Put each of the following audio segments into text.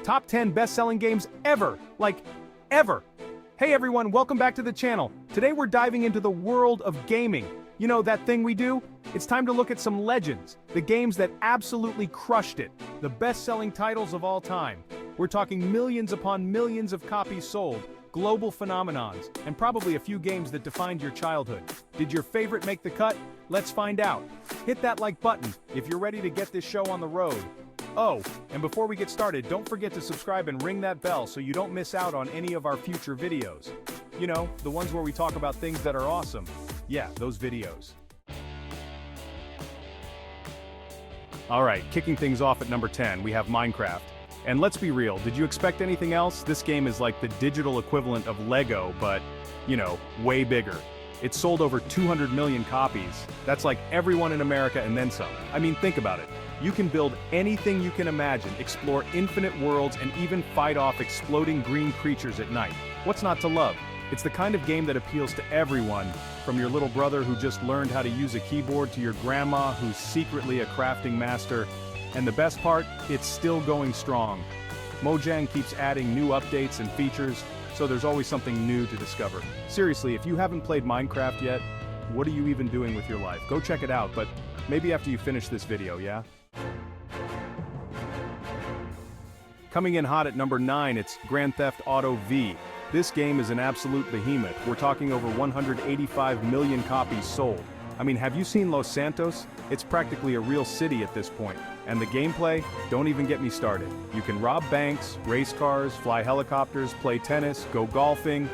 Top 10 best-selling games ever. Like, ever. Hey everyone, welcome back to the channel. Today we're diving into the world of gaming. You know, that thing we do? It's time to look at some legends. The games that absolutely crushed it. The best-selling titles of all time. We're talking millions upon millions of copies sold. Global phenomenons, and probably a few games that defined your childhood. Did your favorite make the cut? Let's find out. Hit that like button if you're ready to get this show on the road. Oh, and before we get started, don't forget to subscribe and ring that bell so you don't miss out on any of our future videos. You know, the ones where we talk about things that are awesome. Yeah, those videos. Alright, kicking things off at number 10, we have Minecraft. And let's be real, did you expect anything else? This game is like the digital equivalent of Lego, but, you know, way bigger. It sold over 200 million copies. That's like everyone in America and then some. I mean, think about it. You can build anything you can imagine, explore infinite worlds, and even fight off exploding green creatures at night. What's not to love? It's the kind of game that appeals to everyone, from your little brother who just learned how to use a keyboard to your grandma who's secretly a crafting master. And the best part, it's still going strong. Mojang keeps adding new updates and features, so there's always something new to discover. Seriously, if you haven't played Minecraft yet, what are you even doing with your life? Go check it out, but maybe after you finish this video, yeah? Coming in hot at number 9, it's Grand Theft Auto V. This game is an absolute behemoth. We're talking over 185 million copies sold. I mean, have you seen Los Santos? It's practically a real city at this point. And the gameplay? Don't even get me started. You can rob banks, race cars, fly helicopters, play tennis, go golfing.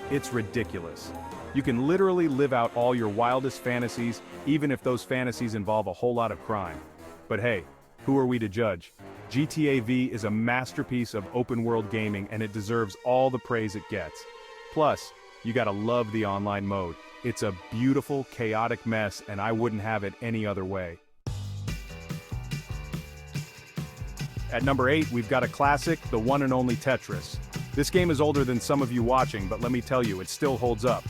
It's ridiculous. You can literally live out all your wildest fantasies, even if those fantasies involve a whole lot of crime. But hey, who are we to judge? GTA V is a masterpiece of open-world gaming, and it deserves all the praise it gets. Plus, you gotta love the online mode. It's a beautiful, chaotic mess, and I wouldn't have it any other way. At number 8, we've got a classic, the one and only Tetris. This game is older than some of you watching, but let me tell you, it still holds up.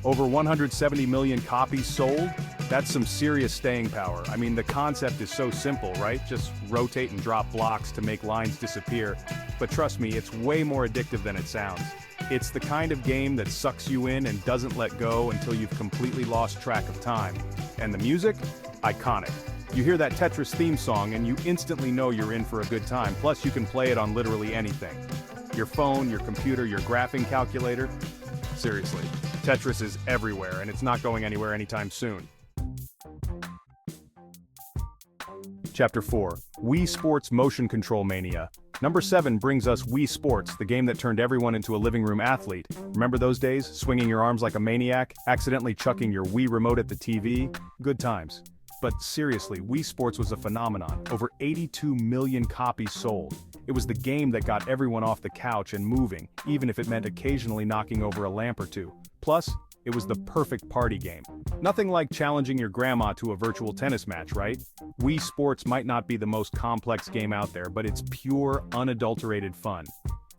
Over 170 million copies sold? That's some serious staying power. I mean, the concept is so simple, right? Just rotate and drop blocks to make lines disappear. But trust me, it's way more addictive than it sounds. It's the kind of game that sucks you in and doesn't let go until you've completely lost track of time. And the music? Iconic. You hear that Tetris theme song and you instantly know you're in for a good time. Plus, you can play it on literally anything. Your phone, your computer, your graphing calculator. Seriously, Tetris is everywhere and it's not going anywhere anytime soon. Chapter 4, Wii Sports Motion Control Mania. Number 7 brings us Wii Sports, the game that turned everyone into a living room athlete. Remember those days, swinging your arms like a maniac, accidentally chucking your Wii remote at the TV? Good times. But seriously, Wii Sports was a phenomenon. Over 82 million copies sold. It was the game that got everyone off the couch and moving, even if it meant occasionally knocking over a lamp or two. Plus, it was the perfect party game. Nothing like challenging your grandma to a virtual tennis match, right? Wii Sports might not be the most complex game out there, but it's pure, unadulterated fun.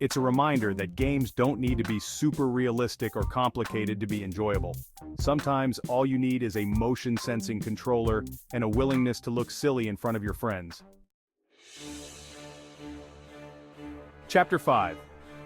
It's a reminder that games don't need to be super realistic or complicated to be enjoyable. Sometimes all you need is a motion-sensing controller and a willingness to look silly in front of your friends. Chapter 5.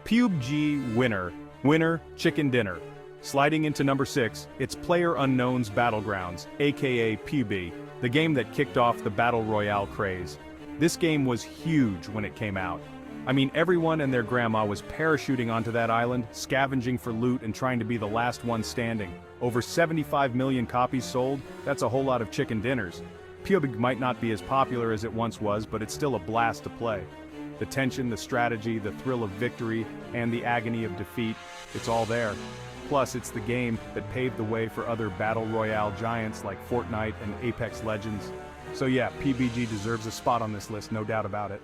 PUBG Winner. Winner, Chicken Dinner. Sliding into number 6, it's PlayerUnknown's Battlegrounds, aka PUBG, the game that kicked off the Battle Royale craze. This game was huge when it came out. I mean, everyone and their grandma was parachuting onto that island, scavenging for loot and trying to be the last one standing. Over 75 million copies sold, that's a whole lot of chicken dinners. PUBG might not be as popular as it once was, but it's still a blast to play. The tension, the strategy, the thrill of victory, and the agony of defeat, it's all there. Plus, it's the game that paved the way for other Battle Royale giants like Fortnite and Apex Legends. So yeah, PUBG deserves a spot on this list, no doubt about it.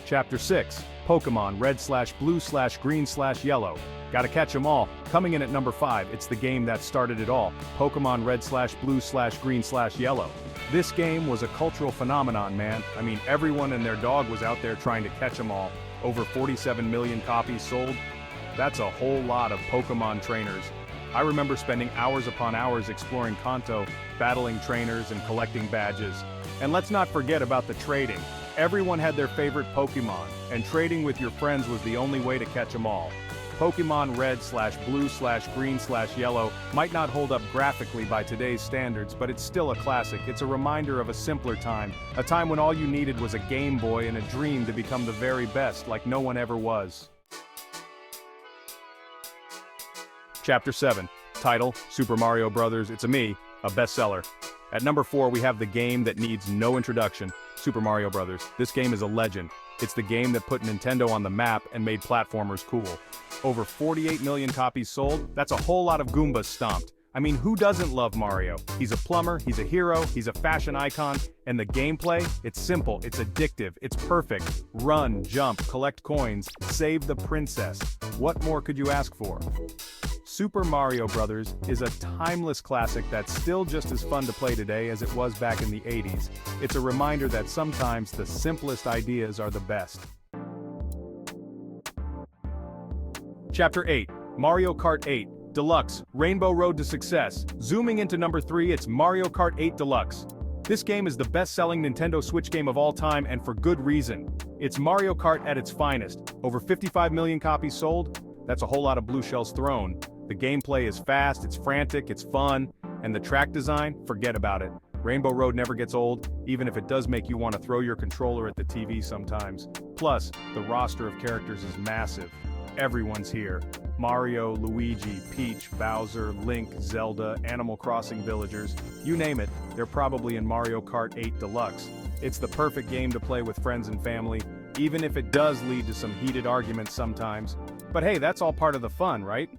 Chapter 6, Pokemon Red/Blue/Green/Yellow. Gotta catch 'em all. Coming in at number 5, it's the game that started it all, Pokemon Red/Blue/Green/Yellow. This game was a cultural phenomenon, man. I mean, everyone and their dog was out there trying to catch 'em all. Over 47 million copies sold. That's a whole lot of Pokemon trainers. I remember spending hours upon hours exploring Kanto, battling trainers and collecting badges. And let's not forget about the trading. Everyone had their favorite Pokemon, and trading with your friends was the only way to catch them all. Pokemon Red/Blue/Green/Yellow might not hold up graphically by today's standards, but it's still a classic. It's a reminder of a simpler time, a time when all you needed was a Game Boy and a dream to become the very best, like no one ever was. Chapter 7. Title, Super Mario Bros. It's a bestseller. At number 4 we have the game that needs no introduction, Super Mario Bros. This game is a legend. It's the game that put Nintendo on the map and made platformers cool. Over 48 million copies sold, that's a whole lot of Goombas stomped. I mean, who doesn't love Mario? He's a plumber, he's a hero, he's a fashion icon, and the gameplay, it's simple, it's addictive, it's perfect. Run, jump, collect coins, save the princess. What more could you ask for? Super Mario Bros. Is a timeless classic that's still just as fun to play today as it was back in the 80s. It's a reminder that sometimes the simplest ideas are the best. Chapter 8. Mario Kart 8 Deluxe, Rainbow Road to Success. Zooming into number 3, it's Mario Kart 8 Deluxe. This game is the best-selling Nintendo Switch game of all time, and for good reason. It's Mario Kart at its finest. Over 55 million copies sold? That's a whole lot of blue shells thrown. The gameplay is fast, it's frantic, it's fun, and the track design, forget about it. Rainbow Road never gets old, even if it does make you want to throw your controller at the TV sometimes. Plus, the roster of characters is massive. Everyone's here. Mario, Luigi, Peach, Bowser, Link, Zelda, Animal Crossing villagers, you name it, they're probably in Mario Kart 8 Deluxe. It's the perfect game to play with friends and family, even if it does lead to some heated arguments sometimes. But hey, that's all part of the fun, right?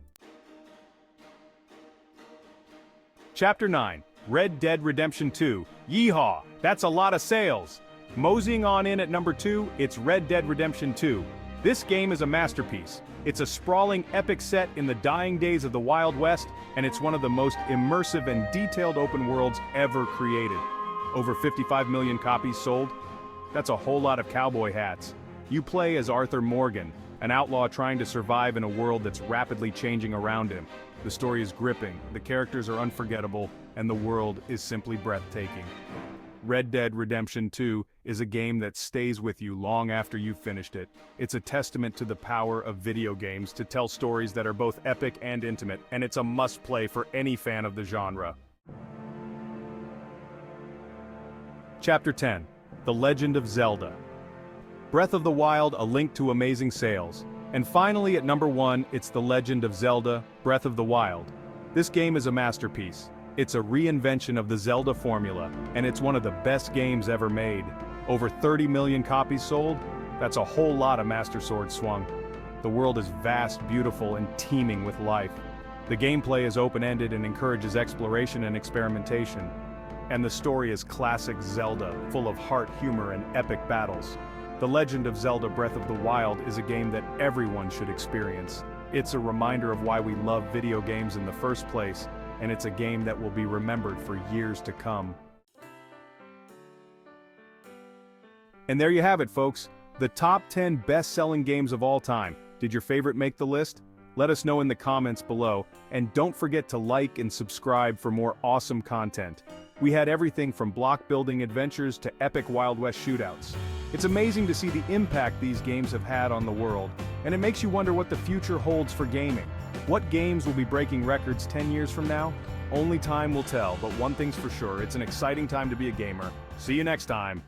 Chapter 9. Red Dead Redemption 2. Yeehaw! That's a lot of sales! Moseying on in at number 2, it's Red Dead Redemption 2. This game is a masterpiece. It's a sprawling epic set in the dying days of the Wild West, and it's one of the most immersive and detailed open worlds ever created. Over 55 million copies sold? That's a whole lot of cowboy hats. You play as Arthur Morgan, an outlaw trying to survive in a world that's rapidly changing around him. The story is gripping, the characters are unforgettable, and the world is simply breathtaking. Red Dead Redemption 2 is a game that stays with you long after you've finished it. It's a testament to the power of video games to tell stories that are both epic and intimate, and it's a must-play for any fan of the genre. Chapter 10. The Legend of Zelda. Breath of the Wild, A Link to Amazing Sales. And finally at number 1, it's The Legend of Zelda, Breath of the Wild. This game is a masterpiece. It's a reinvention of the Zelda formula, and it's one of the best games ever made. Over 30 million copies sold? That's a whole lot of Master Sword swung. The world is vast, beautiful, and teeming with life. The gameplay is open-ended and encourages exploration and experimentation. And the story is classic Zelda, full of heart, humor, and epic battles. The Legend of Zelda Breath of the Wild is a game that everyone should experience. It's a reminder of why we love video games in the first place, and it's a game that will be remembered for years to come. And there you have it, folks. The top 10 best-selling games of all time. Did your favorite make the list? Let us know in the comments below, and don't forget to like and subscribe for more awesome content. We had everything from block-building adventures to epic Wild West shootouts. It's amazing to see the impact these games have had on the world, and it makes you wonder what the future holds for gaming. What games will be breaking records 10 years from now? Only time will tell, but one thing's for sure, it's an exciting time to be a gamer. See you next time.